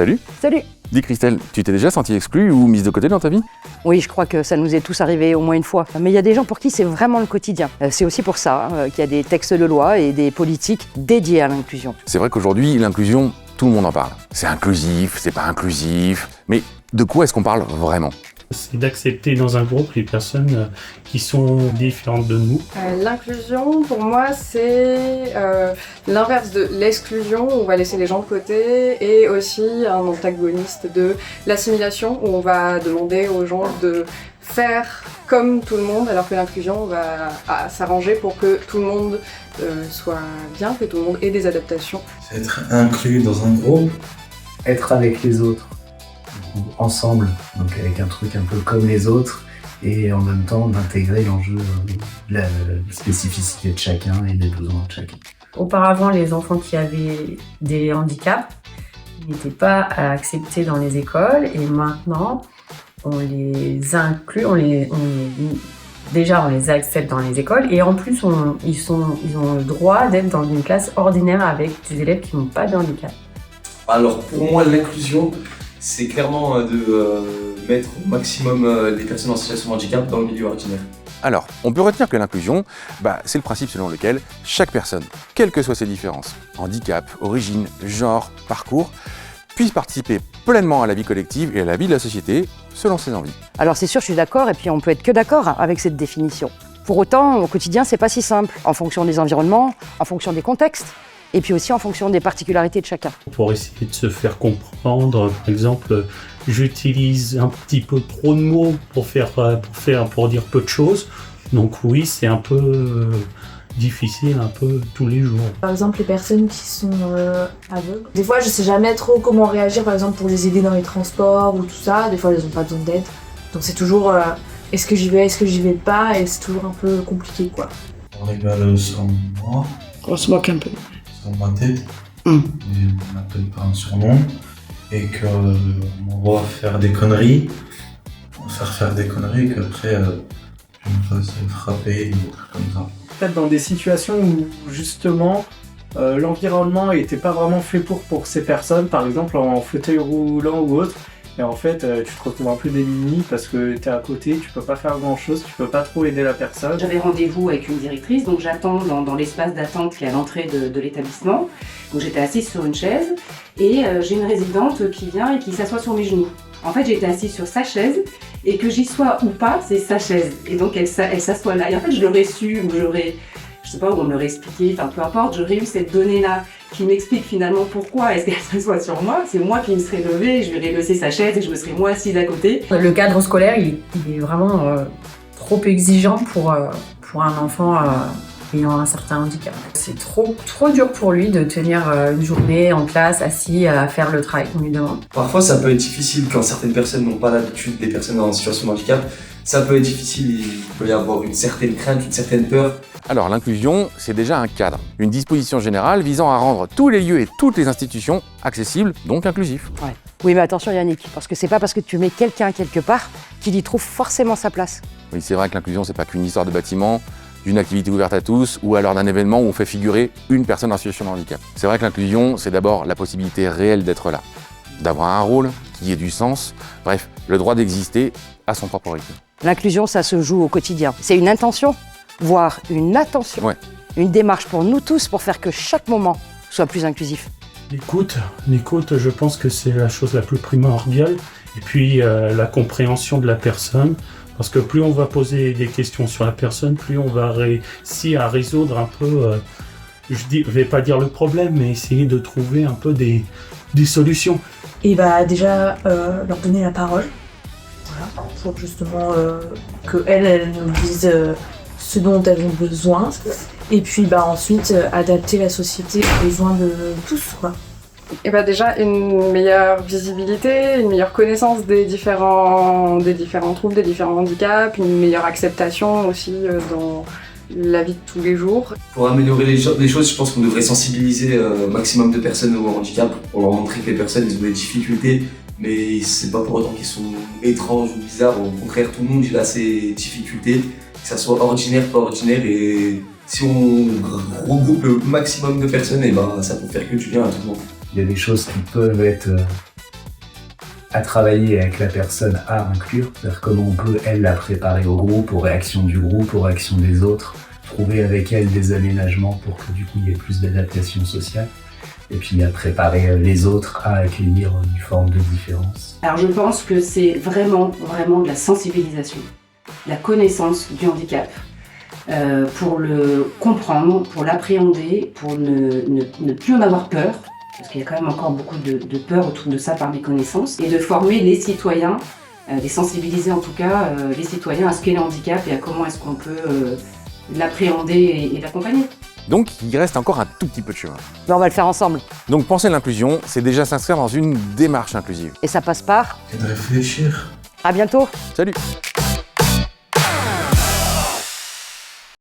Salut. Salut. Dis Christelle, tu t'es déjà sentie exclue ou mise de côté dans ta vie? Oui, je crois que ça nous est tous arrivé au moins une fois. Mais il y a des gens pour qui c'est vraiment le quotidien. C'est aussi pour ça qu'il y a des textes de loi et des politiques dédiés à l'inclusion. C'est vrai qu'aujourd'hui, l'inclusion, tout le monde en parle. C'est inclusif, c'est pas inclusif. Mais de quoi est-ce qu'on parle vraiment? C'est d'accepter dans un groupe les personnes qui sont différentes de nous. L'inclusion, pour moi, c'est l'inverse de l'exclusion, où on va laisser les gens de côté, et aussi un antagoniste de l'assimilation, où on va demander aux gens de faire comme tout le monde, alors que l'inclusion va s'arranger pour que tout le monde soit bien, que tout le monde ait des adaptations. C'est être inclus dans un groupe. Être avec les autres, ensemble, donc avec un truc un peu comme les autres, et en même temps d'intégrer l'enjeu, la spécificité de chacun et les besoins de chacun. Auparavant, les enfants qui avaient des handicaps n'étaient pas acceptés dans les écoles, et maintenant, on les inclut, déjà on les accepte dans les écoles, et en plus ils ont le droit d'être dans une classe ordinaire avec des élèves qui n'ont pas de handicap. Alors pour moi, l'inclusion, c'est clairement de mettre au maximum les personnes en situation de handicap dans le milieu ordinaire. Alors, on peut retenir que l'inclusion, c'est le principe selon lequel chaque personne, quelles que soient ses différences, handicap, origine, genre, parcours, puisse participer pleinement à la vie collective et à la vie de la société selon ses envies. Alors c'est sûr, je suis d'accord, et puis on peut être que d'accord avec cette définition. Pour autant, au quotidien, c'est pas si simple, en fonction des environnements, en fonction des contextes, et puis aussi en fonction des particularités de chacun. Pour essayer de se faire comprendre, par exemple, j'utilise un petit peu trop de mots pour dire peu de choses. Donc oui, c'est un peu difficile, un peu tous les jours. Par exemple, les personnes qui sont aveugles. Des fois, je sais jamais trop comment réagir, par exemple, pour les aider dans les transports ou tout ça. Des fois, elles n'ont pas besoin d'aide. Donc c'est toujours est-ce que j'y vais, est-ce que j'y vais pas, et c'est toujours un peu compliqué, quoi. On rigole sur moi, On se moque un peu. sur ma tête, et on m'appelle par un surnom, et qu'on va faire des conneries, faire des conneries, qu'après je me fasse frapper ou des trucs comme ça. Peut-être dans des situations où justement l'environnement n'était pas vraiment fait pour ces personnes, par exemple en fauteuil roulant ou autre, et en fait tu te retrouves un peu démuni parce que tu es à côté, tu peux pas faire grand chose, tu peux pas trop aider la personne. J'avais rendez-vous avec une directrice, donc j'attends dans l'espace d'attente qui est à l'entrée de l'établissement. Donc j'étais assise sur une chaise et j'ai une résidente qui vient et qui s'assoit sur mes genoux. En fait, j'étais assise sur sa chaise, et que j'y sois ou pas, c'est sa chaise. Et donc elle s'assoit là. Et en fait, je l'aurais su, ou je sais pas, ou on me l'aurait expliqué, enfin peu importe, j'aurais eu cette donnée-là qui m'explique finalement pourquoi est-ce qu'elle s'assoit sur moi. C'est moi qui me serais levée, je lui aurais laissé sa chaise et je me serais moi assise à côté. Le cadre scolaire, il est vraiment trop exigeant pour un enfant ayant un certain handicap. C'est trop dur pour lui de tenir une journée en classe, assis, à faire le travail qu'on lui demande. Parfois, ça peut être difficile quand certaines personnes n'ont pas l'habitude des personnes en situation de handicap. Ça peut être difficile, il peut y avoir une certaine crainte, une certaine peur. Alors l'inclusion, c'est déjà un cadre, une disposition générale visant à rendre tous les lieux et toutes les institutions accessibles, donc inclusifs. Ouais. Oui, mais attention Yannick, parce que c'est pas parce que tu mets quelqu'un quelque part qu'il y trouve forcément sa place. Oui, c'est vrai que l'inclusion, c'est pas qu'une histoire de bâtiment, d'une activité ouverte à tous, ou alors d'un événement où on fait figurer une personne en situation de handicap. C'est vrai que l'inclusion, c'est d'abord la possibilité réelle d'être là, d'avoir un rôle qui ait du sens, bref, le droit d'exister à son propre rythme. L'inclusion, ça se joue au quotidien. C'est une intention, voire une attention, une démarche pour nous tous pour faire que chaque moment soit plus inclusif. L'écoute, je pense que c'est la chose la plus primordiale. Et puis la compréhension de la personne. Parce que plus on va poser des questions sur la personne, plus on va réussir à résoudre un peu, je vais pas dire le problème, mais essayer de trouver un peu des solutions. Et déjà leur donner la parole, voilà, pour justement qu'elles nous disent ce dont elles ont besoin, et puis ensuite adapter la société aux besoins de tous, quoi. Et déjà une meilleure visibilité, une meilleure connaissance des différents troubles, des différents handicaps, une meilleure acceptation aussi dans la vie de tous les jours. Pour améliorer les choses, je pense qu'on devrait sensibiliser un maximum de personnes au handicap pour leur montrer que les personnes ont des difficultés, mais c'est pas pour autant qu'ils sont étranges ou bizarres. Au contraire, tout le monde a ses difficultés, que ça soit ordinaire, pas ordinaire, et si on regroupe le maximum de personnes, ça peut faire que du bien à tout le monde. Il y a des choses qui peuvent être à travailler avec la personne à inclure, c'est-à-dire comment on peut, elle, la préparer au groupe, aux réactions du groupe, aux réactions des autres, trouver avec elle des aménagements pour que du coup il y ait plus d'adaptation sociale, et puis à préparer les autres à accueillir une forme de différence. Alors je pense que c'est vraiment de la sensibilisation, la connaissance du handicap, pour le comprendre, pour l'appréhender, pour ne plus en avoir peur, parce qu'il y a quand même encore beaucoup de peur autour de ça par méconnaissance, et de former les citoyens, les sensibiliser en tout cas, les citoyens à ce qu'est le handicap et à comment est-ce qu'on peut l'appréhender et l'accompagner. Donc il reste encore un tout petit peu de chemin. Mais on va le faire ensemble. Donc penser l'inclusion, c'est déjà s'inscrire dans une démarche inclusive. Et ça passe par... Et de réfléchir. À bientôt. Salut!